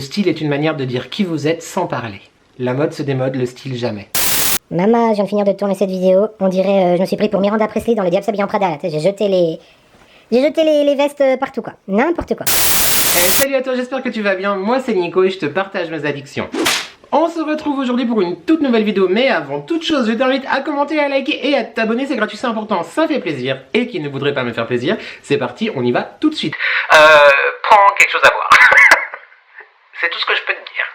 style est une manière de dire qui vous êtes sans parler. La mode se démode, le style jamais. Maman, je viens de finir de tourner cette vidéo. On dirait je me suis pris pour Miranda Presley dans Le Diable s'habille en Prada. J'ai jeté les vestes partout quoi. N'importe quoi. Salut à toi, j'espère que tu vas bien. Moi c'est Nico et je te partage mes addictions. On se retrouve aujourd'hui pour une toute nouvelle vidéo, mais avant toute chose, je t'invite à commenter, à liker et à t'abonner, c'est gratuit, c'est important, ça fait plaisir. Et qui ne voudrait pas me faire plaisir, c'est parti, on y va tout de suite. Prends quelque chose à boire. C'est tout ce que je peux te dire.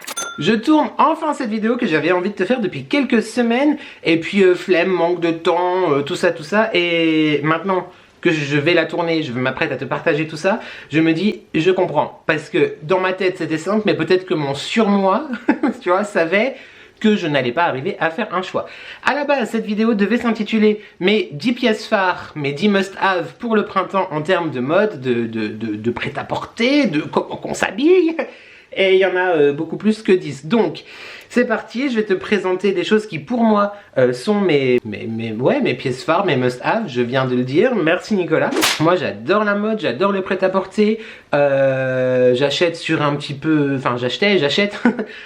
Je tourne enfin cette vidéo que j'avais envie de te faire depuis quelques semaines, et puis flemme, manque de temps, tout ça, et maintenant que je vais la tourner, je m'apprête à te partager tout ça, je me dis, je comprends. Parce que dans ma tête c'était simple, mais peut-être que mon surmoi, tu vois, savait que je n'allais pas arriver à faire un choix. À la base, cette vidéo devait s'intituler mes 10 pièces phares, mes 10 must-have pour le printemps en termes de mode, de prêt-à-porter, de comment qu'on s'habille. Et il y en a beaucoup plus que 10. Donc, c'est parti, je vais te présenter des choses qui pour moi sont mes pièces phares, mes must-have, je viens de le dire, merci Nicolas. Moi j'adore la mode, j'adore le prêt-à-porter, j'achète sur un petit peu, enfin j'achète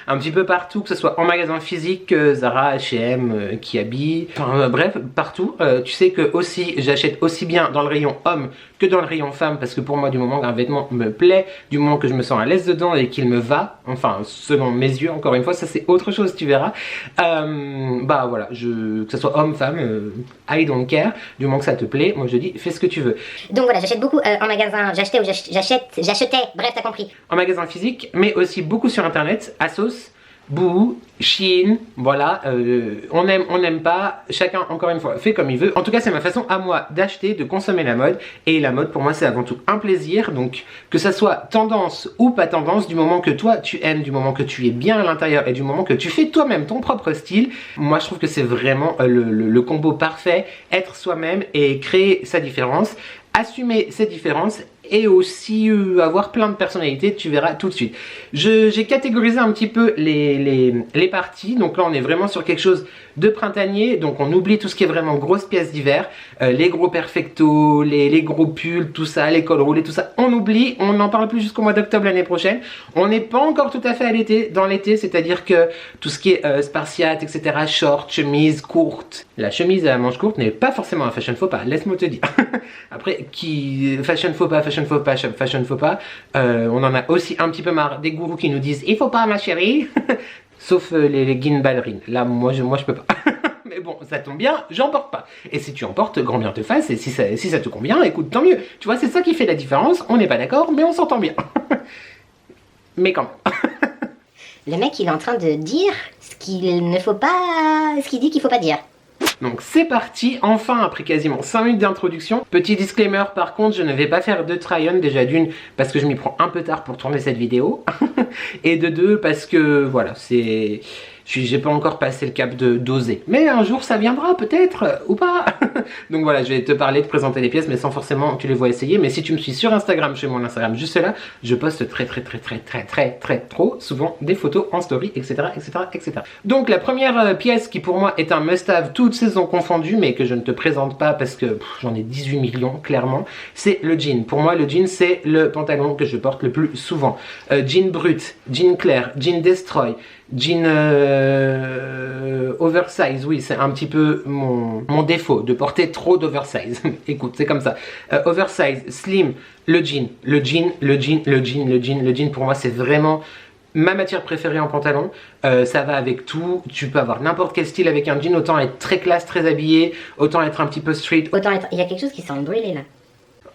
un petit peu partout, que ce soit en magasin physique, Zara, H&M, Kiabi, enfin bref, partout. Tu sais que aussi j'achète aussi bien dans le rayon homme que dans le rayon femme, parce que pour moi du moment qu'un vêtement me plaît, du moment que je me sens à l'aise dedans et qu'il me va, enfin selon mes yeux, encore une fois, ça c'est autre chose, tu verras. Bah voilà, que ce soit homme, femme, I don't care, du moment que ça te plaît, moi je dis fais ce que tu veux. Donc voilà, j'achète beaucoup en magasin, j'achetais, bref t'as compris. En magasin physique, mais aussi beaucoup sur internet, Asos, Boo, Shein, voilà, on aime, on n'aime pas, chacun encore une fois fait comme il veut. En tout cas c'est ma façon à moi d'acheter, de consommer la mode, et la mode pour moi c'est avant tout un plaisir, donc que ça soit tendance ou pas tendance, du moment que toi tu aimes, du moment que tu es bien à l'intérieur et du moment que tu fais toi-même ton propre style, moi je trouve que c'est vraiment le combo parfait, être soi-même et créer sa différence, assumer ses différences et aussi avoir plein de personnalités, tu verras tout de suite. J'ai catégorisé un petit peu les parties, donc là on est vraiment sur quelque chose de printanier, donc on oublie tout ce qui est vraiment grosses pièces d'hiver, les gros perfectos, les gros pulls, tout ça, les cols roulés, tout ça, on oublie, on n'en parle plus jusqu'au mois d'octobre l'année prochaine. On n'est pas encore tout à fait à l'été, dans l'été, c'est-à-dire que tout ce qui est spartiate, etc., short, chemise courte, la chemise à manches courtes n'est pas forcément un fashion faux pas, laisse-moi te dire. Après, fashion faux pas, on en a aussi un petit peu marre des gourous qui nous disent il faut pas ma chérie, sauf les leggings ballerines, là moi je peux pas. Mais bon, ça tombe bien, j'en porte pas. Et si tu en portes, grand bien te fasse, et si ça te convient, écoute, tant mieux. Tu vois, c'est ça qui fait la différence, on n'est pas d'accord, mais on s'entend bien. Mais quand même. Le mec il est en train de dire ce qu'il ne faut pas, ce qu'il dit qu'il faut pas dire. Donc c'est parti, enfin après quasiment 5 minutes d'introduction. Petit disclaimer par contre, je ne vais pas faire de try-on, déjà d'une parce que je m'y prends un peu tard pour tourner cette vidéo. Et de deux parce que voilà, j'ai pas encore passé le cap d'oser. Mais un jour ça viendra peut-être, ou pas. Donc voilà, je vais te parler, te présenter les pièces, mais sans forcément que tu les vois essayer. Mais si tu me suis sur Instagram, chez mon Instagram juste là, je poste très trop souvent des photos en story, etc. Donc la première pièce qui pour moi est un must-have, toutes saisons confondues, mais que je ne te présente pas parce que j'en ai 18 millions clairement, c'est le jean. Pour moi le jean c'est le pantalon que je porte le plus souvent. Jean brut, jean clair, jean destroy, jean oversize, oui c'est un petit peu mon défaut de porter trop d'oversize. Écoute, c'est comme ça. Oversize, slim, le jean pour moi c'est vraiment ma matière préférée en pantalon. Ça va avec tout, tu peux avoir n'importe quel style avec un jean, autant être très classe, très habillé, autant être un petit peu street. Il y a quelque chose qui semble brûler là.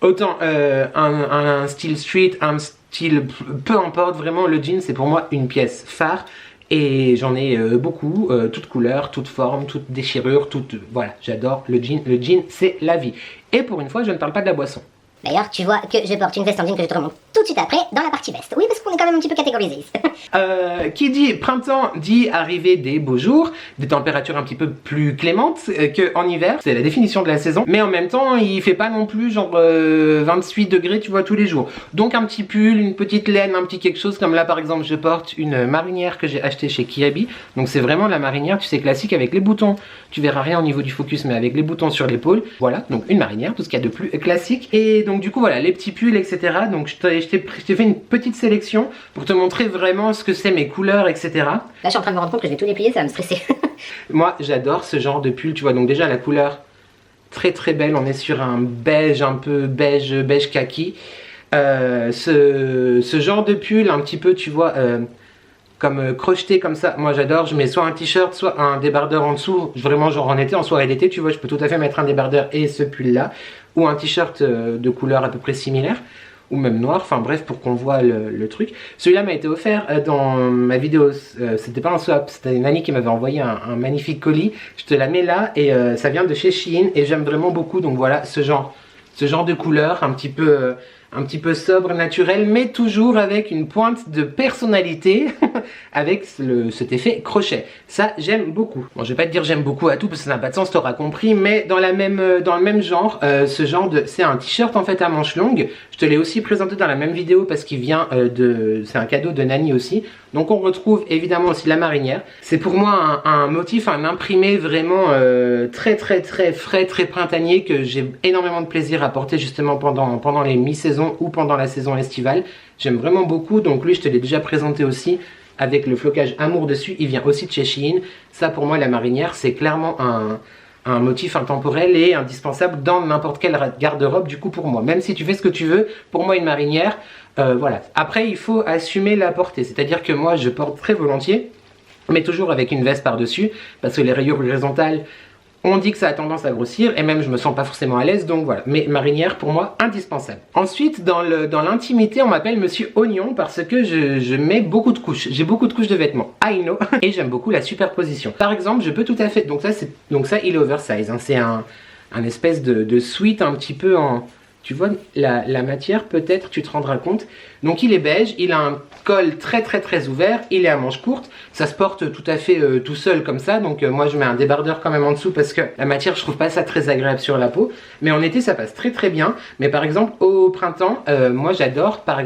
Autant un style street, un style, peu importe, vraiment le jean c'est pour moi une pièce phare. Et j'en ai beaucoup, toutes couleurs, toutes formes, toutes déchirures, voilà, j'adore le jean c'est la vie. Et pour une fois je ne parle pas de la boisson. D'ailleurs, tu vois que je porte une veste en jean que je te remonte tout de suite après dans la partie veste. Oui, parce qu'on est quand même un petit peu catégorisé. Qui dit printemps dit arrivée des beaux jours, des températures un petit peu plus clémentes qu'en hiver. C'est la définition de la saison. Mais en même temps, il fait pas non plus genre 28 degrés, tu vois, tous les jours. Donc un petit pull, une petite laine, un petit quelque chose. Comme là, par exemple, je porte une marinière que j'ai achetée chez Kiabi. Donc c'est vraiment la marinière, tu sais, classique avec les boutons. Tu verras rien au niveau du focus, mais avec les boutons sur l'épaule. Voilà, donc une marinière, tout ce qu'il y a de plus classique. Et donc donc du coup voilà, les petits pulls, etc. Donc je t'ai fait une petite sélection pour te montrer vraiment ce que c'est, mes couleurs, etc. Là, je suis en train de me rendre compte que je vais tout déplier, ça va me stresser. Moi, j'adore ce genre de pull, tu vois. Donc déjà, la couleur, très très belle. On est sur un beige, un peu beige kaki. Ce genre de pull, un petit peu, tu vois, comme crocheté comme ça. Moi, j'adore. Je mets soit un t-shirt, soit un débardeur en dessous. Vraiment, genre en été, en soirée d'été, tu vois, je peux tout à fait mettre un débardeur et ce pull-là. Ou un t-shirt de couleur à peu près similaire. Ou même noir, enfin bref, pour qu'on voit le truc. Celui-là m'a été offert dans ma vidéo, c'était pas un swap, c'était une amie qui m'avait envoyé un magnifique colis. Je te la mets là et ça vient de chez Shein et j'aime vraiment beaucoup. Donc voilà, ce genre de couleur, un petit peu sobre, naturel, mais toujours avec une pointe de personnalité, avec cet effet crochet. Ça, j'aime beaucoup. Bon, je vais pas te dire j'aime beaucoup à tout, parce que ça n'a pas de sens, t'auras compris, mais dans le même genre, c'est un t-shirt en fait à manches longues. Je te l'ai aussi présenté dans la même vidéo, parce qu'il vient c'est un cadeau de Nani aussi. Donc on retrouve évidemment aussi la marinière. C'est pour moi un motif, un imprimé vraiment très frais, très printanier, que j'ai énormément de plaisir à porter justement pendant les mi-saisons ou pendant la saison estivale. J'aime vraiment beaucoup, donc lui je te l'ai déjà présenté aussi avec le flocage amour dessus, il vient aussi de chez Shein. Ça pour moi la marinière c'est clairement un motif intemporel et indispensable dans n'importe quelle garde-robe du coup pour moi. Même si tu fais ce que tu veux, pour moi une marinière, voilà. Après il faut assumer la portée, c'est-à-dire que moi je porte très volontiers, mais toujours avec une veste par-dessus, parce que les rayures horizontales, on dit que ça a tendance à grossir et même je me sens pas forcément à l'aise, donc voilà. Mais marinière pour moi indispensable. Ensuite dans l'intimité on m'appelle Monsieur Oignon parce que je mets beaucoup de couches. J'ai beaucoup de couches de vêtements, I know. Et j'aime beaucoup la superposition. Par exemple je peux tout à fait, donc ça il est oversize, hein. C'est un espèce de sweat un petit peu en... Tu vois la matière, peut-être tu te rendras compte. Donc il est beige, il a un col très ouvert, il est à manches courtes. Ça se porte tout à fait tout seul comme ça. Donc moi je mets un débardeur quand même en dessous parce que la matière je trouve pas ça très agréable sur la peau. Mais en été ça passe très bien. Mais par exemple au printemps, moi j'adore par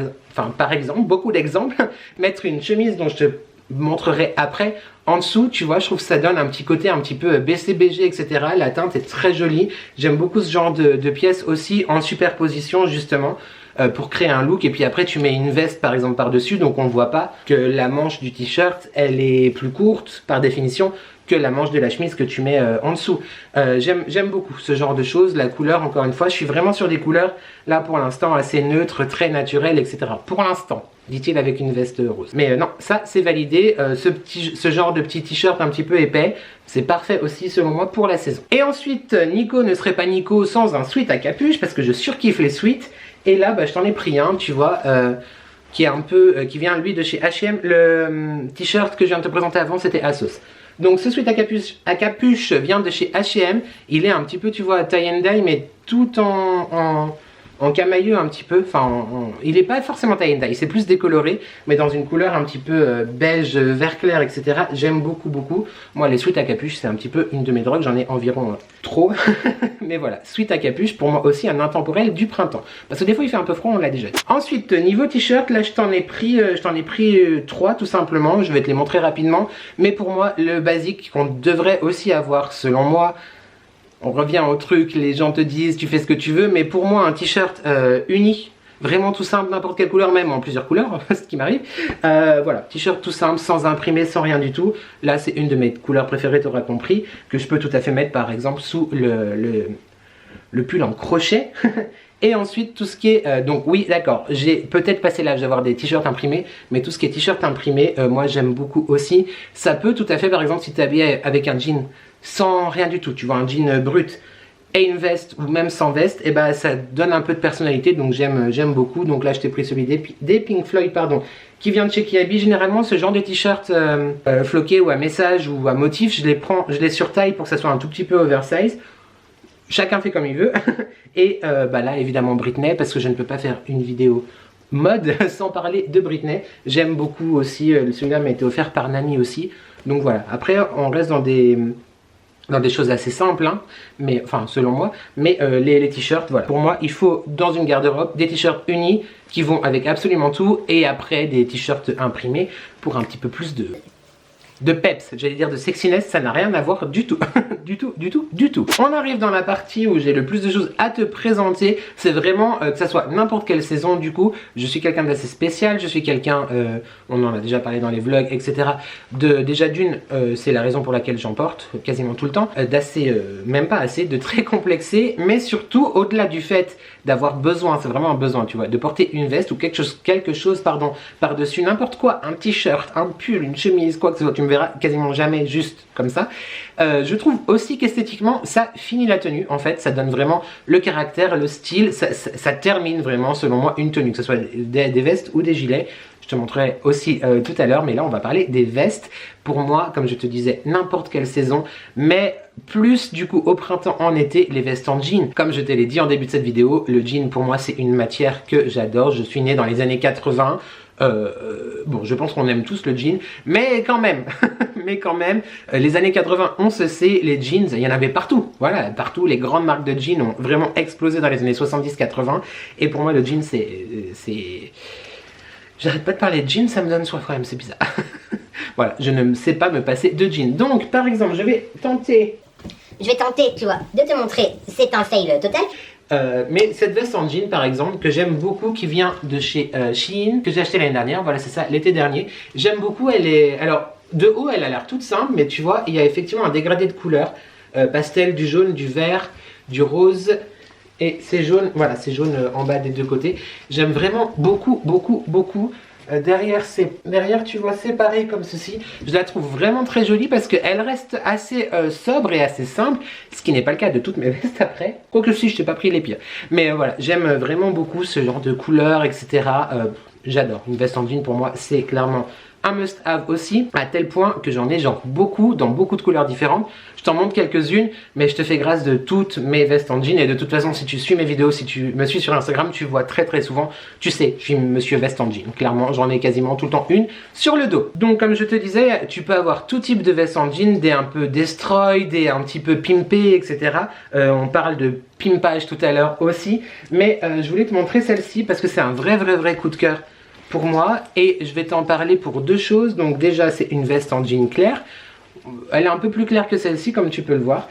exemple, beaucoup d'exemples, mettre une chemise dont je te montrerai après. En dessous, tu vois, je trouve que ça donne un petit côté un petit peu BCBG, etc. La teinte est très jolie. J'aime beaucoup ce genre de pièces aussi en superposition, justement, pour créer un look. Et puis après, tu mets une veste, par exemple, par-dessus. Donc, on ne voit pas que la manche du t-shirt, elle est plus courte, par définition, que la manche de la chemise que tu mets en dessous. J'aime beaucoup ce genre de choses. La couleur, encore une fois, je suis vraiment sur des couleurs, là, pour l'instant, assez neutres, très naturelles, etc. Pour l'instant, dit-il avec une veste rose. Mais non, ça, c'est validé. Ce genre de petit t-shirt un petit peu épais, c'est parfait aussi, selon moi, pour la saison. Et ensuite, Nico ne serait pas Nico sans un sweat à capuche, parce que je surkiffe les sweats. Et là, bah, je t'en ai pris un, tu vois... qui vient lui de chez H&M. Le t-shirt que je viens de te présenter avant, c'était ASOS. Donc ce sweat à capuche vient de chez H&M. Il est un petit peu, tu vois, tie and dye, mais tout en camailleux un petit peu. Enfin, il n'est pas forcément tie and dye, c'est plus décoloré, mais dans une couleur un petit peu beige, vert clair, etc. J'aime beaucoup. Moi, les sweats à capuche, c'est un petit peu une de mes drogues. J'en ai environ trop. Mais voilà, sweat à capuche, pour moi aussi un intemporel du printemps. Parce que des fois, il fait un peu froid, on l'a déjà dit. Ensuite, niveau t-shirt, là, je t'en ai pris 3 tout simplement. Je vais te les montrer rapidement. Mais pour moi, le basique qu'on devrait aussi avoir, selon moi, on revient au truc, les gens te disent tu fais ce que tu veux, mais pour moi un t-shirt uni, vraiment tout simple, n'importe quelle couleur, même en plusieurs couleurs, ce qui m'arrive, voilà, t-shirt tout simple, sans imprimer, sans rien du tout. Là c'est une de mes couleurs préférées, tu auras compris, que je peux tout à fait mettre par exemple sous le pull en crochet. Et ensuite tout ce qui est, donc oui d'accord, j'ai peut-être passé l'âge d'avoir des t-shirts imprimés, mais tout ce qui est t-shirt imprimé, moi j'aime beaucoup aussi. Ça peut tout à fait, par exemple si tu es habillé avec un jean sans rien du tout, tu vois, un jean brut et une veste ou même sans veste, et bah ça donne un peu de personnalité, donc j'aime beaucoup. Donc là je t'ai pris celui des Pink Floyd, pardon, qui vient de chez Kiabi. Généralement ce genre de t-shirt floqué ou à message ou à motif, je les surtaille pour que ça soit un tout petit peu oversize. Chacun fait comme il veut. Et bah là évidemment Britney, parce que je ne peux pas faire une vidéo mode sans parler de Britney. J'aime beaucoup aussi, celui-là m'a été offert par Nani aussi. Donc voilà, après on reste dans des choses assez simples, hein, mais enfin selon moi, mais les t-shirts, voilà. Pour moi, il faut dans une garde-robe des t-shirts unis qui vont avec absolument tout, et après des t-shirts imprimés pour un petit peu plus de... de peps, j'allais dire de sexiness, ça n'a rien à voir du tout, du tout. On arrive dans la partie où j'ai le plus de choses à te présenter, c'est vraiment que ça soit n'importe quelle saison du coup, je suis quelqu'un d'assez spécial, je suis quelqu'un, on en a déjà parlé dans les vlogs, etc. Déjà d'une, c'est la raison pour laquelle j'en porte quasiment tout le temps, d'assez, même pas assez, de très complexé, mais surtout au-delà du fait d'avoir besoin, c'est vraiment un besoin, tu vois, de porter une veste ou quelque chose pardon, par-dessus n'importe quoi, un t-shirt, un pull, une chemise, quoi que ce soit, tu me verras quasiment jamais juste comme ça. Je trouve aussi qu'esthétiquement, ça finit la tenue, en fait, ça donne vraiment le caractère, le style, ça termine vraiment, selon moi, une tenue, que ce soit des vestes ou des gilets. Je te montrerai aussi tout à l'heure, mais là on va parler des vestes. Pour moi, comme je te disais, n'importe quelle saison, mais plus du coup au printemps, en été, les vestes en jean. Comme je te l'ai dit en début de cette vidéo, le jean pour moi c'est une matière que j'adore. Je suis né dans les années 80. Bon, je pense qu'on aime tous le jean, mais quand même, les années 80, on se sait, les jeans, il y en avait partout. Voilà, partout, les grandes marques de jeans ont vraiment explosé dans les années 70-80. Et pour moi, le jean, c'est... J'arrête pas de parler de jeans, ça me donne soif quand même, c'est bizarre. Voilà, je ne sais pas me passer de jeans. Donc, par exemple, je vais tenter, tu vois, de te montrer, c'est un fail total. mais cette veste en jean par exemple que j'aime beaucoup, qui vient de chez Shein, que j'ai acheté l'année dernière, voilà c'est ça, l'été dernier. J'aime beaucoup, elle est, alors de haut elle a l'air toute simple, mais tu vois il y a effectivement un dégradé de couleurs, pastel, du jaune, du vert, du rose, et c'est jaune, voilà c'est jaune en bas des deux côtés. J'aime vraiment beaucoup. Derrière tu vois c'est pareil comme ceci. Je la trouve vraiment très jolie parce qu'elle reste assez sobre et assez simple, ce qui n'est pas le cas de toutes mes vestes après, quoique si je t'ai pas pris les pires, mais voilà j'aime vraiment beaucoup ce genre de couleurs, etc. J'adore, une veste en jean pour moi c'est clairement un must have aussi, à tel point que j'en ai genre beaucoup, dans beaucoup de couleurs différentes. Je t'en montre quelques-unes, mais je te fais grâce de toutes mes vestes en jean. Et de toute façon, si tu suis mes vidéos, si tu me suis sur Instagram, tu vois très souvent, tu sais, je suis monsieur veste en jean. Clairement, j'en ai quasiment tout le temps une sur le dos. Donc comme je te disais, tu peux avoir tout type de vestes en jean, des un peu destroy, des un petit peu pimpées, etc. On parle de pimpage tout à l'heure aussi. Mais je voulais te montrer celle-ci parce que c'est un vrai coup de cœur pour moi, et je vais t'en parler pour deux choses. Donc déjà c'est une veste en jean clair, elle est un peu plus claire que celle-ci comme tu peux le voir.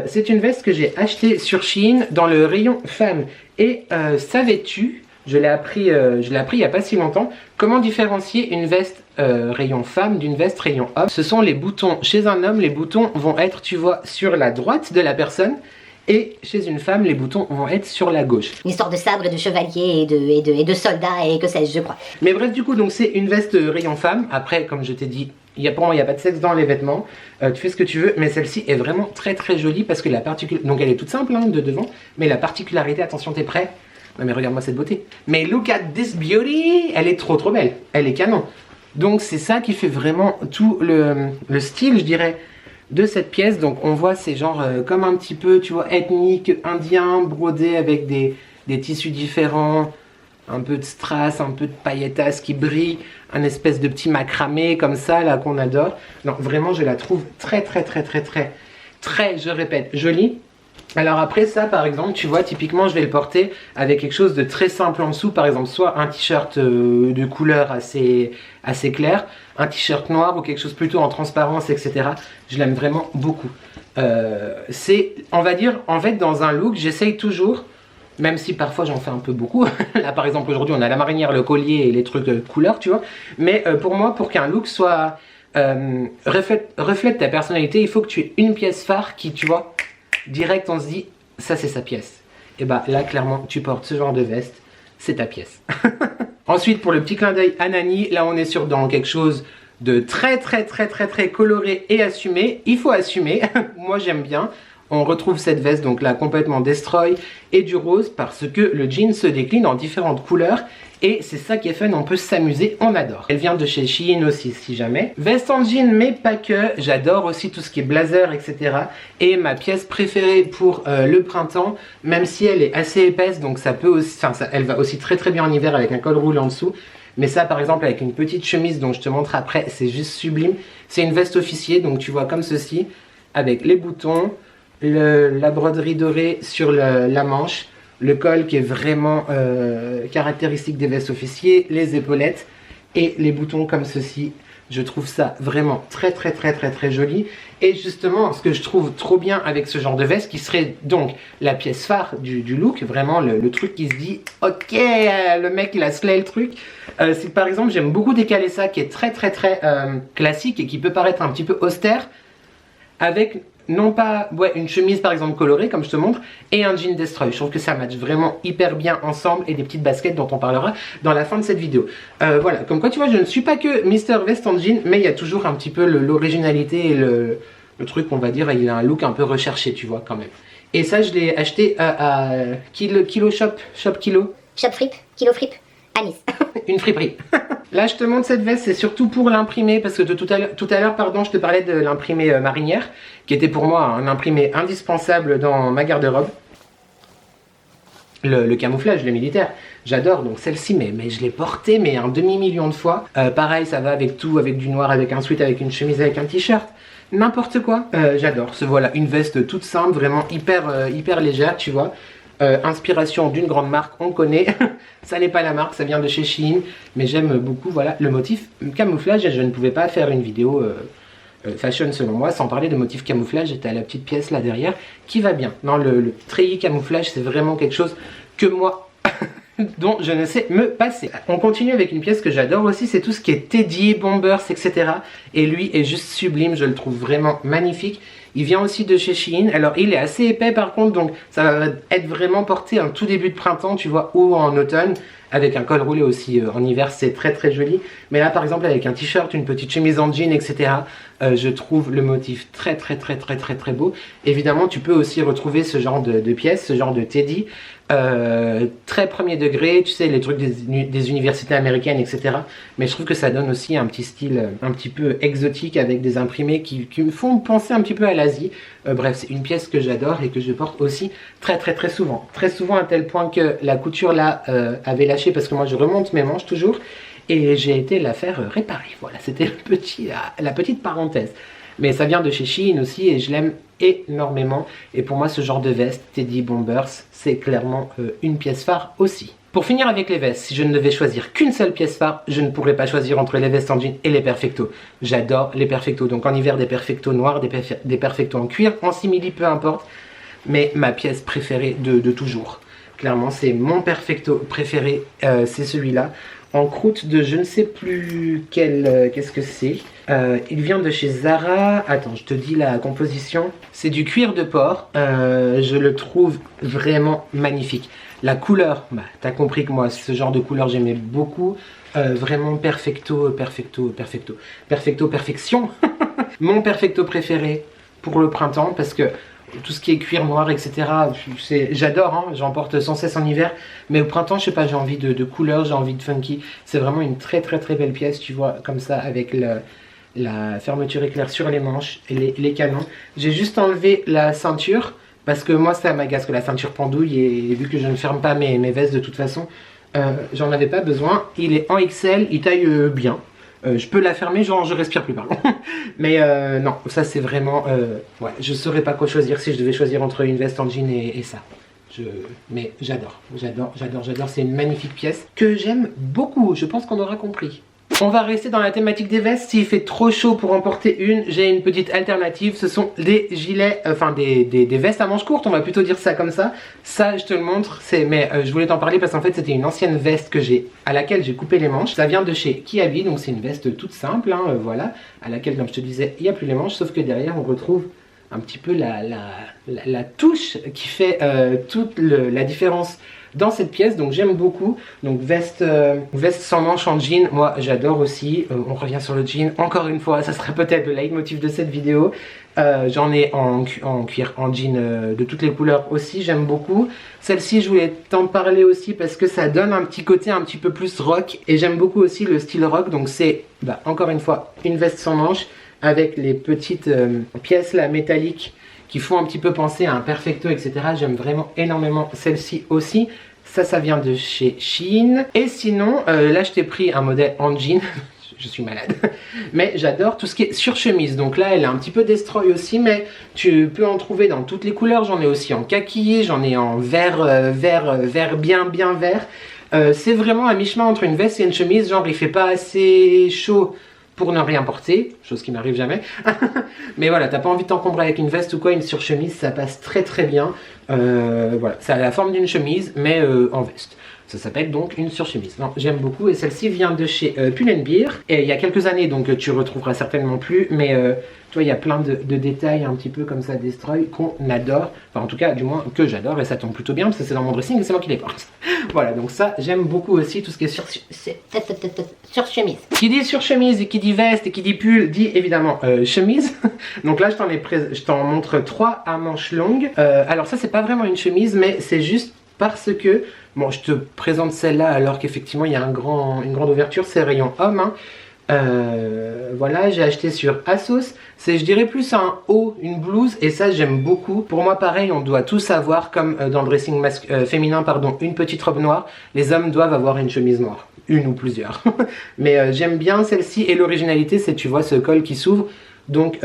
C'est une veste que j'ai achetée sur Shein dans le rayon femme, et savais-tu, je l'ai appris il n'y a pas si longtemps, comment différencier une veste rayon femme d'une veste rayon homme. Ce sont les boutons. Chez un homme les boutons vont être, tu vois, sur la droite de la personne, et chez une femme, les boutons vont être sur la gauche. Une histoire de sabre, de chevalier et de soldat et que sais-je, je crois. Mais bref, du coup, donc c'est une veste rayon femme. Après, comme je t'ai dit, pour moi, il n'y a pas de sexe dans les vêtements. Tu fais ce que tu veux, mais celle-ci est vraiment très jolie parce que la particularité... Donc elle est toute simple hein, de devant, mais la particularité, attention, t'es prêt? Non mais regarde-moi cette beauté. Mais look at this beauty! Elle est trop belle. Elle est canon. Donc c'est ça qui fait vraiment tout le style, je dirais, de cette pièce. Donc on voit c'est genre comme un petit peu, tu vois, ethnique, indien, brodé avec des tissus différents, un peu de strass, un peu de paillettasse qui brille, un espèce de petit macramé comme ça là qu'on adore. Non vraiment je la trouve très, je répète, jolie. Alors après ça par exemple, tu vois, typiquement je vais le porter avec quelque chose de très simple en dessous, par exemple soit un t-shirt de couleur assez claire, un t-shirt noir ou quelque chose plutôt en transparence, etc. Je l'aime vraiment beaucoup. C'est, on va dire, en fait dans un look, j'essaye toujours, même si parfois j'en fais un peu beaucoup. Là par exemple aujourd'hui on a la marinière, le collier et les trucs couleurs, tu vois. Mais pour moi, pour qu'un look soit reflète ta personnalité, il faut que tu aies une pièce phare qui, tu vois, direct on se dit ça c'est sa pièce. Et bah là clairement tu portes ce genre de veste, c'est ta pièce. Ensuite pour le petit clin d'œil à Nani, là on est dans quelque chose de très coloré et assumé. Il faut assumer, moi j'aime bien. On retrouve cette veste donc là complètement destroy et du rose parce que le jean se décline en différentes couleurs. Et c'est ça qui est fun, on peut s'amuser, on adore. Elle vient de chez Shein aussi, si jamais. Veste en jean, mais pas que. J'adore aussi tout ce qui est blazer, etc. Et ma pièce préférée pour le printemps, même si elle est assez épaisse, donc ça peut aussi, elle va aussi très bien en hiver avec un col roulé en dessous. Mais ça, par exemple, avec une petite chemise dont je te montre après, c'est juste sublime. C'est une veste officier, donc tu vois comme ceci, avec les boutons, la broderie dorée sur la manche. Le col qui est vraiment caractéristique des vestes officiers, les épaulettes et les boutons comme ceci. Je trouve ça vraiment très joli. Et justement, ce que je trouve trop bien avec ce genre de veste, qui serait donc la pièce phare du look, vraiment le truc qui se dit, ok, le mec il a slay le truc. C'est que par exemple, j'aime beaucoup décaler ça, qui est très classique et qui peut paraître un petit peu austère, avec non pas une chemise par exemple colorée comme je te montre et un jean destroy. Je trouve que ça match vraiment hyper bien ensemble, et des petites baskets dont on parlera dans la fin de cette vidéo. Voilà, comme quoi tu vois, je ne suis pas que Mister Vest en jean, mais il y a toujours un petit peu l'originalité et le truc, on va dire, il a un look un peu recherché, tu vois, quand même. Et ça, je l'ai acheté à Kilo Shop Kilo. Shop Fripe, Kilo Fripe, à Nice. Une friperie. Là, je te montre cette veste, c'est surtout pour l'imprimer, parce que tout à l'heure, pardon, je te parlais de l'imprimé marinière, qui était pour moi un imprimé indispensable dans ma garde-robe. Le camouflage, le militaire, j'adore, donc celle-ci, mais je l'ai portée mais un demi-million de fois. Pareil, ça va avec tout, avec du noir, avec un sweat, avec une chemise, avec un t-shirt, n'importe quoi. J'adore, voilà, une veste toute simple, vraiment hyper légère, tu vois. Inspiration d'une grande marque, on connaît. Ça n'est pas la marque, ça vient de chez Shein, mais j'aime beaucoup, voilà, le motif camouflage, et je ne pouvais pas faire une vidéo fashion selon moi sans parler de motif camouflage. J'étais à la petite pièce là derrière qui va bien. Non, le treillis camouflage, c'est vraiment quelque chose que moi dont je ne sais me passer. On continue avec une pièce que j'adore aussi, c'est tout ce qui est Teddy, Bombers, etc. Et lui est juste sublime, je le trouve vraiment magnifique. Il vient aussi de chez Shein. Alors il est assez épais par contre, donc ça va être vraiment porté en tout début de printemps, tu vois, ou en automne, avec un col roulé aussi en hiver, c'est très joli. Mais là par exemple avec un t-shirt, une petite chemise en jean, etc. Je trouve le motif très beau. Évidemment tu peux aussi retrouver ce genre de pièces, ce genre de Teddy, très premier degré, tu sais, les trucs des universités américaines, etc. Mais je trouve que ça donne aussi un petit style un petit peu exotique, avec des imprimés qui me font penser un petit peu à l'Asie. Bref, c'est une pièce que j'adore et que je porte aussi très souvent. Très souvent, à tel point que la couture là avait lâché, parce que moi je remonte mes manches toujours, et j'ai été la faire réparer. Voilà, c'était la petite parenthèse. Mais ça vient de chez Shein aussi, et je l'aime énormément. Et pour moi, ce genre de veste, Teddy Bombers, c'est clairement une pièce phare aussi. Pour finir avec les vestes, si je ne devais choisir qu'une seule pièce phare, je ne pourrais pas choisir entre les vestes en jean et les perfectos. J'adore les perfectos. Donc en hiver, des perfectos noirs, des perfectos en cuir, en simili, peu importe. Mais ma pièce préférée de toujours. Clairement, c'est mon perfecto préféré, c'est celui-là. En croûte de je ne sais plus quel, qu'est-ce que c'est. Il vient de chez Zara. Attends, je te dis la composition. C'est du cuir de porc. Je le trouve vraiment magnifique. La couleur, bah, t'as compris que moi, ce genre de couleur, j'aimais beaucoup. Vraiment perfection. Mon perfecto préféré pour le printemps, parce que tout ce qui est cuir noir, etc. J'adore, hein, j'en porte sans cesse en hiver. Mais au printemps, je sais pas, j'ai envie de couleurs, j'ai envie de funky. C'est vraiment une très belle pièce, tu vois, comme ça, avec la fermeture éclair sur les manches et les canons. J'ai juste enlevé la ceinture, parce que moi, ça m'agace que la ceinture pendouille. Et vu que je ne ferme pas mes vestes de toute façon, j'en avais pas besoin. Il est en XL, il taille bien. Je peux la fermer, genre je respire plus, pardon. Mais non, ça c'est vraiment... ouais, je saurais pas quoi choisir si je devais choisir entre une veste en jean et ça. Mais j'adore. C'est une magnifique pièce que j'aime beaucoup. Je pense qu'on aura compris. On va rester dans la thématique des vestes. S'il fait trop chaud pour en porter une, j'ai une petite alternative. Ce sont des gilets, enfin des vestes à manches courtes, on va plutôt dire ça comme ça. Ça, je te le montre, mais je voulais t'en parler parce qu'en fait c'était une ancienne veste à laquelle j'ai coupé les manches. Ça vient de chez Kiabi, donc c'est une veste toute simple, hein, voilà, à laquelle, comme je te disais, il n'y a plus les manches, sauf que derrière on retrouve un petit peu la touche qui fait toute la différence dans cette pièce. Donc j'aime beaucoup. Donc veste sans manches en jean, moi j'adore aussi. On revient sur le jean encore une fois, ça serait peut-être le leitmotiv de cette vidéo. J'en ai en cuir, en jean de toutes les couleurs aussi, j'aime beaucoup. Celle-ci je voulais t'en parler aussi parce que ça donne un petit côté un petit peu plus rock, et j'aime beaucoup aussi le style rock. Donc c'est encore une fois une veste sans manches avec les petites pièces là métalliques qui font un petit peu penser à un perfecto, etc. J'aime vraiment énormément celle-ci aussi. Ça vient de chez Shein. Et sinon, là je t'ai pris un modèle en jean. Je suis malade. Mais j'adore tout ce qui est sur chemise. Donc là, elle est un petit peu destroy aussi, mais tu peux en trouver dans toutes les couleurs. J'en ai aussi en kaki, j'en ai en vert bien vert. C'est vraiment à mi-chemin entre une veste et une chemise. Genre, il fait pas assez chaud pour ne rien porter, chose qui m'arrive jamais. Mais voilà, t'as pas envie de t'encombrer avec une veste ou quoi, une surchemise, ça passe très très bien. Voilà, ça a la forme d'une chemise, mais en veste. Ça s'appelle donc une surchemise. J'aime beaucoup et celle-ci vient de chez Pull&Bear. Et il y a quelques années, donc tu retrouveras certainement plus, mais tu vois, il y a plein de détails un petit peu comme ça, Destroy, qu'on adore. Enfin, en tout cas, du moins, que j'adore et ça tombe plutôt bien parce que c'est dans mon dressing et c'est moi qui les porte. Voilà, donc ça, j'aime beaucoup aussi tout ce qui est surchemise. Qui dit surchemise et qui dit veste et qui dit pull, dit évidemment chemise. Donc là, je t'en montre 3 à manches longues. Alors ça, c'est pas vraiment une chemise, mais c'est juste parce que, bon, je te présente celle-là alors qu'effectivement il y a une grande ouverture, c'est rayon homme. Hein. Voilà, j'ai acheté sur Asos. C'est, je dirais, plus un haut, une blouse, et ça j'aime beaucoup. Pour moi, pareil, on doit tous avoir, comme dans le dressing féminin, pardon, une petite robe noire. Les hommes doivent avoir une chemise noire, une ou plusieurs. Mais j'aime bien celle-ci, et l'originalité, c'est, tu vois, ce col qui s'ouvre. Donc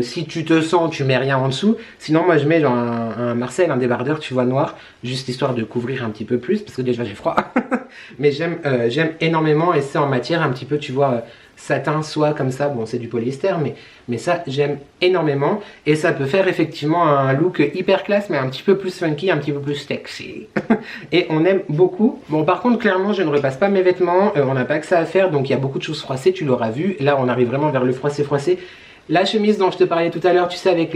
si tu te sens, tu mets rien en dessous. Sinon moi je mets genre un Marcel, un débardeur, tu vois, noir, juste histoire de couvrir un petit peu plus, parce que déjà j'ai froid. Mais j'aime énormément, et c'est en matière un petit peu, tu vois, satin, soie, comme ça. Bon, c'est du polyester, mais ça j'aime énormément. Et ça peut faire effectivement un look hyper classe, mais un petit peu plus funky, un petit peu plus sexy. Et on aime beaucoup. Bon, par contre, clairement, je ne repasse pas mes vêtements. On n'a pas que ça à faire, donc il y a beaucoup de choses froissées, tu l'auras vu. Là, on arrive vraiment vers le froissé. La chemise dont je te parlais tout à l'heure, tu sais, avec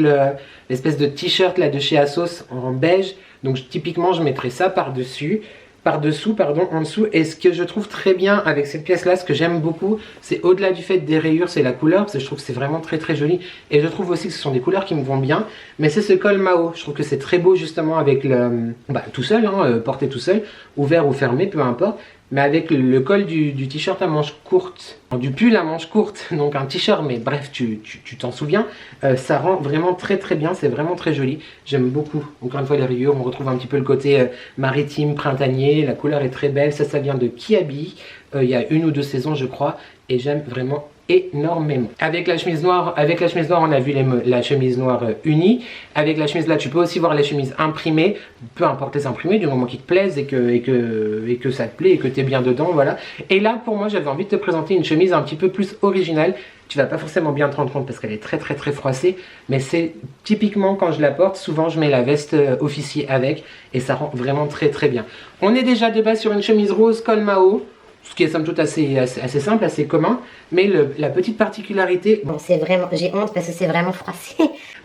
l'espèce de t-shirt là de chez Asos en beige. Donc typiquement, je mettrais ça par-dessous, pardon, en dessous. Et ce que je trouve très bien avec cette pièce-là, ce que j'aime beaucoup, c'est au-delà du fait des rayures, c'est la couleur, parce que je trouve que c'est vraiment très très joli. Et je trouve aussi que ce sont des couleurs qui me vont bien. Mais c'est ce col Mao, je trouve que c'est très beau justement avec le... Bah, tout seul, hein, porté tout seul, ouvert ou fermé, peu importe. Mais avec le col du t-shirt à manches courtes, du pull à manches courtes, donc un t-shirt, mais bref, tu t'en souviens, ça rend vraiment très très bien, c'est vraiment très joli. J'aime beaucoup, encore une fois, les rayures, on retrouve un petit peu le côté maritime, printanier, la couleur est très belle, ça vient de Kiabi, il y a 1 ou 2 saisons je crois, et j'aime vraiment énormément. Avec la chemise noire, on a vu la chemise noire unie. Avec la chemise là, tu peux aussi voir les chemises imprimées, peu importe les imprimées, du moment qu'ils te plaisent et que ça te plaît et que tu es bien dedans, voilà. Et là, pour moi, j'avais envie de te présenter une chemise un petit peu plus originale. Tu vas pas forcément bien te rendre compte parce qu'elle est très très très froissée, mais c'est typiquement quand je la porte, souvent je mets la veste officier avec et ça rend vraiment très très bien. On est déjà de base sur une chemise rose col Mao. Ce qui est somme toute assez simple, assez commun, mais la petite particularité... Bon, c'est vraiment... J'ai honte parce que c'est vraiment froissé.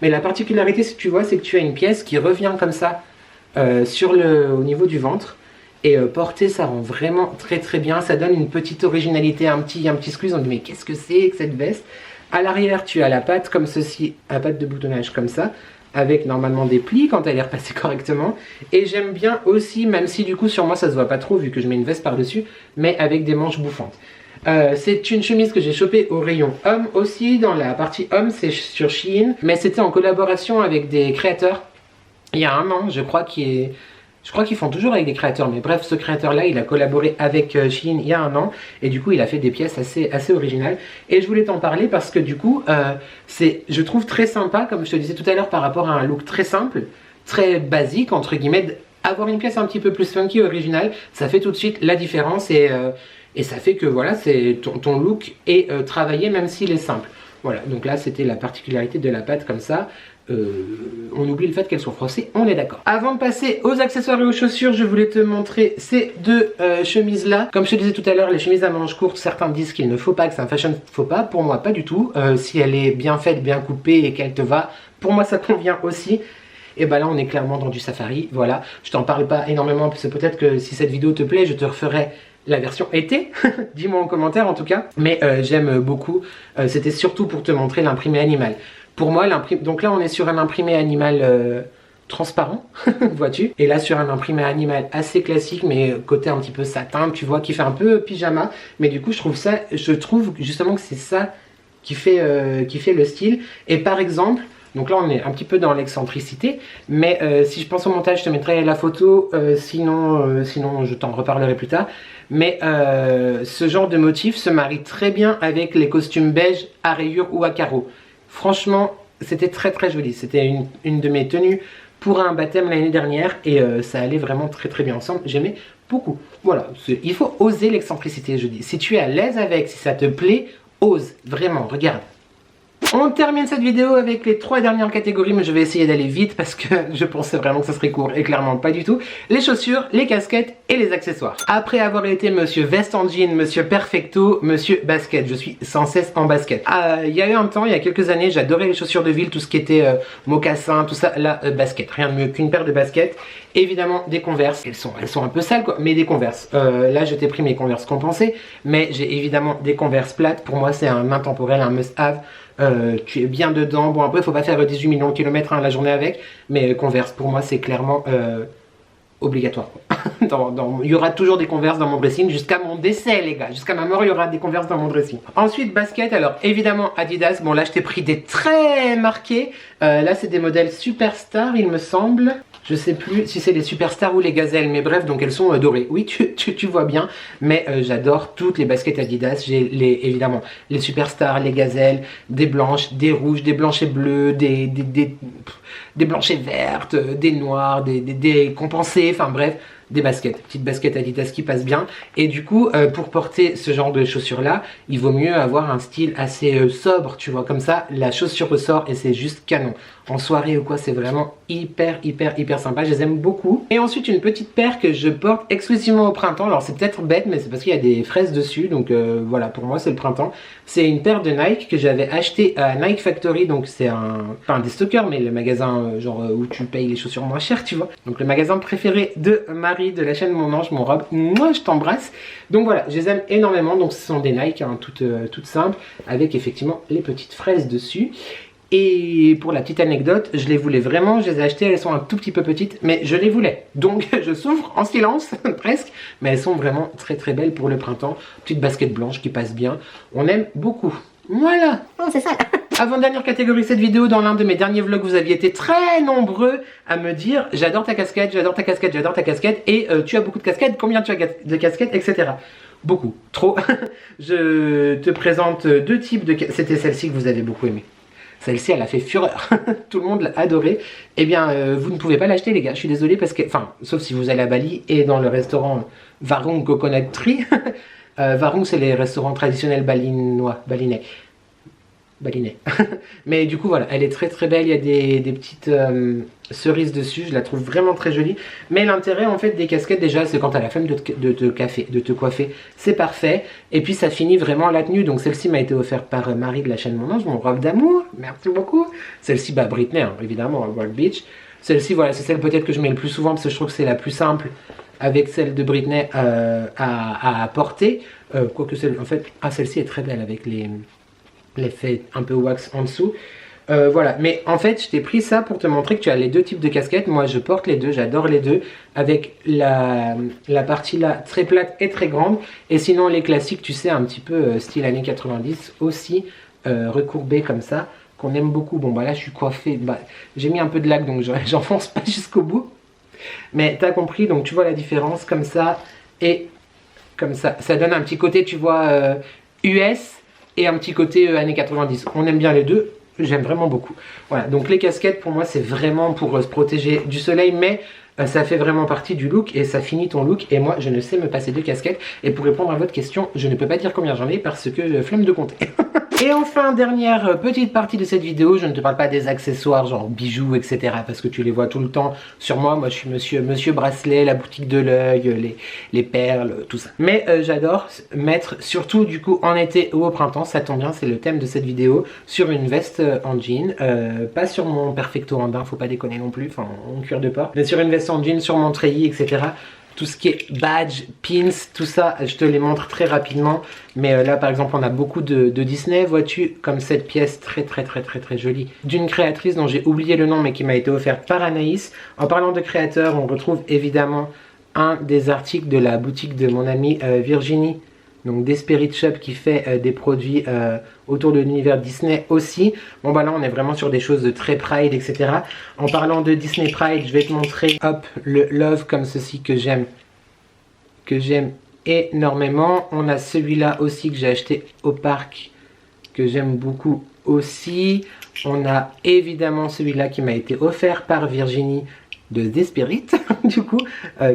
Mais la particularité, si tu vois, c'est que tu as une pièce qui revient comme ça au niveau du ventre. Et porter, ça rend vraiment très très bien. Ça donne une petite originalité, un petit squeeze. On dit mais qu'est-ce que c'est que cette veste? À l'arrière, tu as la patte comme ceci, la patte de boutonnage comme ça, avec normalement des plis quand elle est repassée correctement. Et j'aime bien aussi, même si du coup sur moi ça se voit pas trop vu que je mets une veste par dessus, mais avec des manches bouffantes. C'est une chemise que j'ai chopée au rayon homme aussi, dans la partie homme, c'est sur Shein, mais c'était en collaboration avec des créateurs il y a un an, je crois qu'ils font toujours avec des créateurs, mais bref, ce créateur-là, il a collaboré avec Shein il y a un an, et du coup, il a fait des pièces assez originales. Et je voulais t'en parler parce que du coup, je trouve très sympa, comme je te disais tout à l'heure, par rapport à un look très simple, très basique, entre guillemets, avoir une pièce un petit peu plus funky, originale, ça fait tout de suite la différence, et ça fait que voilà, ton look est travaillé, même s'il est simple. Voilà, donc là, c'était la particularité de la patte comme ça. On oublie le fait qu'elles soient froissées, on est d'accord. Avant de passer aux accessoires et aux chaussures, je voulais te montrer ces deux chemises là. Comme je te disais tout à l'heure, les chemises à manches courtes, certains disent qu'il ne faut pas, que c'est un fashion faux pas. Pour moi, pas du tout. Si elle est bien faite, bien coupée et qu'elle te va, pour moi ça convient aussi. Et bah là on est clairement dans du safari, voilà. Je t'en parle pas énormément parce que peut-être que si cette vidéo te plaît, je te referai la version été, dis-moi en commentaire en tout cas. Mais j'aime beaucoup, c'était surtout pour te montrer l'imprimé animal. Pour moi, donc là on est sur un imprimé animal transparent, vois-tu. Et là sur un imprimé animal assez classique, mais côté un petit peu satin, tu vois, qui fait un peu pyjama. Mais du coup je trouve justement que c'est ça qui fait le style. Et par exemple, donc là on est un petit peu dans l'excentricité, mais si je pense au montage je te mettrai la photo, sinon je t'en reparlerai plus tard. Mais ce genre de motif se marie très bien avec les costumes beige à rayures ou à carreaux. Franchement, c'était très très joli. C'était une de mes tenues pour un baptême l'année dernière et ça allait vraiment très très bien ensemble. J'aimais beaucoup. Voilà, il faut oser l'excentricité, je dis. Si tu es à l'aise avec, si ça te plaît, ose, vraiment, regarde. On termine cette vidéo avec les 3 dernières catégories, mais je vais essayer d'aller vite parce que je pensais vraiment que ça serait court et clairement pas du tout. Les chaussures, les casquettes et les accessoires. Après avoir été monsieur veste en jean, monsieur perfecto, monsieur basket, je suis sans cesse en basket. Il y a eu un temps, il y a quelques années, j'adorais les chaussures de ville, tout ce qui était mocassin, tout ça, là, basket. Rien de mieux qu'une paire de baskets. Évidemment, des Converse. Elles sont un peu sales, quoi, mais des Converse. Là, je t'ai pris mes Converse compensées, mais j'ai évidemment des Converse plates. Pour moi, c'est un intemporel, un must-have. Tu es bien dedans. Bon, après, il faut pas faire 18 millions de kilomètres la journée avec, mais Converse, pour moi, c'est clairement obligatoire. Il y aura toujours des Converse dans mon dressing jusqu'à mon décès, les gars. Jusqu'à ma mort, il y aura des Converse dans mon dressing. Ensuite, basket. Alors, évidemment, Adidas. Bon, là, je t'ai pris des très marqués. Là, c'est des modèles Superstar, il me semble. Je sais plus si c'est les Superstars ou les Gazelles, mais bref, donc elles sont dorées. Oui, tu vois bien, mais j'adore toutes les baskets Adidas. J'ai évidemment les Superstars, les Gazelles, des blanches, des rouges, des blanches et bleues, des blanches et vertes, des noires, des compensées, enfin bref, des baskets, petites baskets Adidas qui passent bien. Et du coup, pour porter ce genre de chaussures là, il vaut mieux avoir un style assez sobre, tu vois, comme ça la chaussure ressort et c'est juste canon. En soirée ou quoi, c'est vraiment hyper sympa, je les aime beaucoup. Et ensuite une petite paire que je porte exclusivement au printemps. Alors c'est peut-être bête, mais c'est parce qu'il y a des fraises dessus, donc voilà, pour moi c'est le printemps. C'est une paire de Nike que j'avais acheté à Nike Factory, donc c'est un des stockers, mais le magasin genre où tu payes les chaussures moins chères, tu vois. Donc le magasin préféré de Marie de la chaîne Mon Ange, mon robe, moi je t'embrasse. Donc voilà, je les aime énormément, donc ce sont des Nike, hein, toutes simples, avec effectivement les petites fraises dessus. Et pour la petite anecdote, je les voulais vraiment, je les ai achetées, elles sont un tout petit peu petites, mais je les voulais. Donc je souffre en silence, presque, mais elles sont vraiment très belles pour le printemps. Petite basket blanche qui passe bien, on aime beaucoup. Voilà. Oh, c'est ça. Avant-dernière catégorie de cette vidéo, dans l'un de mes derniers vlogs, vous aviez été très nombreux à me dire « J'adore ta casquette, j'adore ta casquette, j'adore ta casquette » et « Tu as beaucoup de casquettes, combien tu as de casquettes, etc. » Beaucoup, trop. Je te présente 2 types de casquettes. C'était celle-ci que vous avez beaucoup aimé. Celle-ci, elle a fait fureur. Tout le monde l'a adoré. Eh bien, vous ne pouvez pas l'acheter, les gars. Je suis désolé parce que... Enfin, sauf si vous allez à Bali et dans le restaurant Warung Coconut Tree. Warung, c'est les restaurants traditionnels balinais. Mais du coup, voilà, elle est très belle. Il y a des petites cerises dessus. Je la trouve vraiment très jolie. Mais l'intérêt, en fait, des casquettes, déjà, c'est quand tu as la flemme de te coiffer. C'est parfait. Et puis, ça finit vraiment la tenue. Donc, celle-ci m'a été offerte par Marie de la chaîne Mon Ange, mon robe d'amour. Merci beaucoup. Celle-ci, bah, Britney, hein, évidemment, World Beach. Celle-ci, voilà, c'est celle peut-être que je mets le plus souvent parce que je trouve que c'est la plus simple avec celle de Britney à porter. Quoique, en fait, celle-ci est très belle avec l'effet un peu wax en dessous. Voilà, mais en fait je t'ai pris ça pour te montrer que tu as les 2 types de casquettes. Moi je porte les 2, j'adore les 2, avec la partie là très plate et très grande, et sinon les classiques, tu sais, un petit peu style années 90 aussi, recourbés comme ça, qu'on aime beaucoup. Bon bah là je suis coiffée, bah, j'ai mis un peu de lac donc j'enfonce pas jusqu'au bout, mais t'as compris. Donc tu vois la différence, comme ça et comme ça, ça donne un petit côté, tu vois, US et un petit côté années 90. On aime bien les deux, j'aime vraiment beaucoup. Voilà, donc les casquettes pour moi c'est vraiment pour se protéger du soleil, mais ça fait vraiment partie du look et ça finit ton look. Et moi je ne sais me passer de casquettes. Et pour répondre à votre question, je ne peux pas dire combien j'en ai parce que flemme de compter. Et enfin, dernière petite partie de cette vidéo, je ne te parle pas des accessoires genre bijoux, etc. parce que tu les vois tout le temps sur moi. Moi je suis monsieur bracelet, la boutique de l'œil, les perles, tout ça. Mais j'adore mettre, surtout du coup en été ou au printemps, ça tombe bien, c'est le thème de cette vidéo, sur une veste en jean, pas sur mon perfecto en daim, faut pas déconner non plus, enfin en cuir de porc, mais sur une veste en jean, sur mon treillis, etc. Tout ce qui est badge, pins, tout ça, je te les montre très rapidement. Mais là, par exemple, on a beaucoup de Disney, vois-tu, comme cette pièce très jolie d'une créatrice dont j'ai oublié le nom, mais qui m'a été offerte par Anaïs. En parlant de créateurs, on retrouve évidemment un des articles de la boutique de mon amie Virginie, donc des Spirit Shop, qui fait des produits autour de l'univers Disney aussi. Bon bah là on est vraiment sur des choses de très Pride, etc. En parlant de Disney Pride, je vais te montrer, hop, le Love comme ceci que j'aime énormément. On a celui-là aussi que j'ai acheté au parc, que j'aime beaucoup aussi. On a évidemment celui-là qui m'a été offert par Virginie The Spirit, du coup,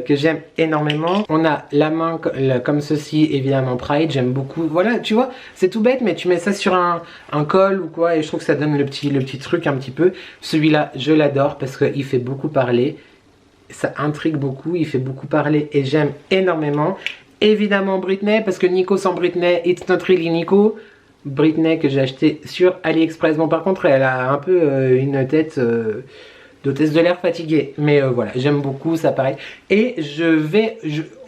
que j'aime énormément. On a la main comme ceci, évidemment Pride, j'aime beaucoup. Voilà, tu vois, c'est tout bête, mais tu mets ça sur un col ou quoi, et je trouve que ça donne le petit truc un petit peu. Celui-là, je l'adore parce qu'il fait beaucoup parler. Ça intrigue beaucoup, il fait beaucoup parler et j'aime énormément. Évidemment Britney, parce que Nico sans Britney, it's not really Nico. Britney que j'ai acheté sur AliExpress. Bon, par contre, elle a un peu une tête d'hôtesse de l'air fatiguée. Mais voilà, j'aime beaucoup, ça pareil. Et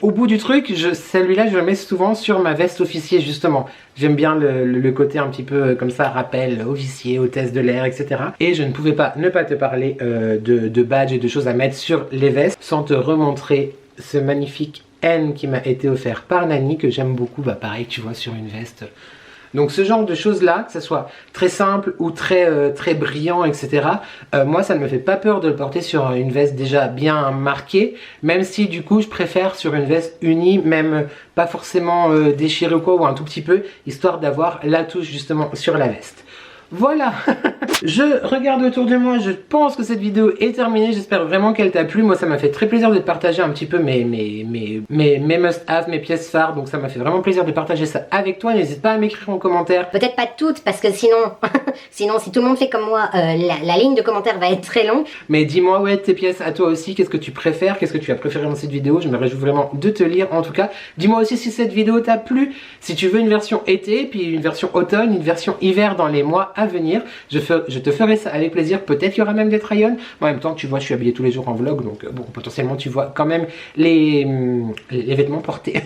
au bout du truc, celui-là, je le mets souvent sur ma veste officier, justement. J'aime bien le côté un petit peu comme ça, rappel, officier, hôtesse de l'air, etc. Et je ne pouvais pas ne pas te parler de badges et de choses à mettre sur les vestes sans te remontrer ce magnifique N qui m'a été offert par Nani, que j'aime beaucoup. Bah pareil, tu vois, sur une veste. Donc ce genre de choses là, que ça soit très simple ou très brillant, etc. Moi ça ne me fait pas peur de le porter sur une veste déjà bien marquée, même si du coup je préfère sur une veste unie, même pas forcément déchirée ou quoi, ou un tout petit peu, histoire d'avoir la touche justement sur la veste. Voilà. Je regarde autour de moi, je pense que cette vidéo est terminée, j'espère vraiment qu'elle t'a plu. Moi ça m'a fait très plaisir de partager un petit peu mes must-have, mes pièces phares, donc ça m'a fait vraiment plaisir de partager ça avec toi. N'hésite pas à m'écrire en commentaire. Peut-être pas toutes, parce que sinon, si tout le monde fait comme moi, la ligne de commentaires va être très longue. Mais dis-moi, ouais, tes pièces à toi aussi, qu'est-ce que tu préfères, qu'est-ce que tu as préféré dans cette vidéo. Je me réjouis vraiment de te lire en tout cas. Dis-moi aussi si cette vidéo t'a plu, si tu veux une version été, puis une version automne, une version hiver dans les mois à venir. Je te ferai ça avec plaisir. Peut-être qu'il y aura même des try-on. En même temps, tu vois, je suis habillé tous les jours en vlog, donc bon, potentiellement tu vois quand même les vêtements portés.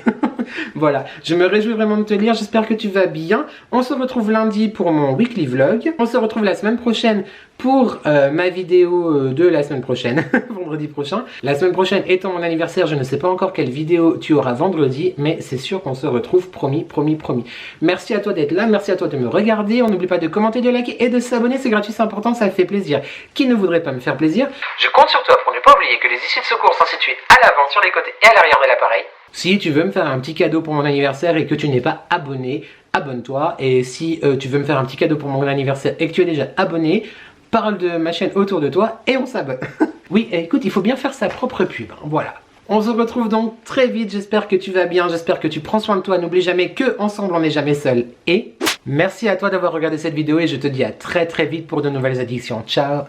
Voilà, je me réjouis vraiment de te lire, j'espère que tu vas bien. On se retrouve lundi pour mon weekly vlog. On se retrouve la semaine prochaine pour ma vidéo de la semaine prochaine, vendredi prochain. La semaine prochaine étant mon anniversaire, je ne sais pas encore quelle vidéo tu auras vendredi, mais c'est sûr qu'on se retrouve, promis, promis, promis. Merci à toi d'être là, merci à toi de me regarder. On n'oublie pas de commenter, de liker et de s'abonner, c'est gratuit, c'est important, ça fait plaisir. Qui ne voudrait pas me faire plaisir? Je compte sur toi pour ne pas oublier que les issues de secours sont situées à l'avant, sur les côtés et à l'arrière de l'appareil. Si tu veux me faire un petit cadeau pour mon anniversaire et que tu n'es pas abonné, abonne-toi. Et si tu veux me faire un petit cadeau pour mon anniversaire et que tu es déjà abonné, parle de ma chaîne autour de toi et on s'abonne. Oui, écoute, il faut bien faire sa propre pub, hein, voilà. On se retrouve donc très vite, j'espère que tu vas bien, j'espère que tu prends soin de toi. N'oublie jamais que ensemble on n'est jamais seul. Et merci à toi d'avoir regardé cette vidéo et je te dis à très vite pour de nouvelles addictions. Ciao.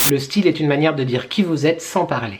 Le style est une manière de dire qui vous êtes sans parler.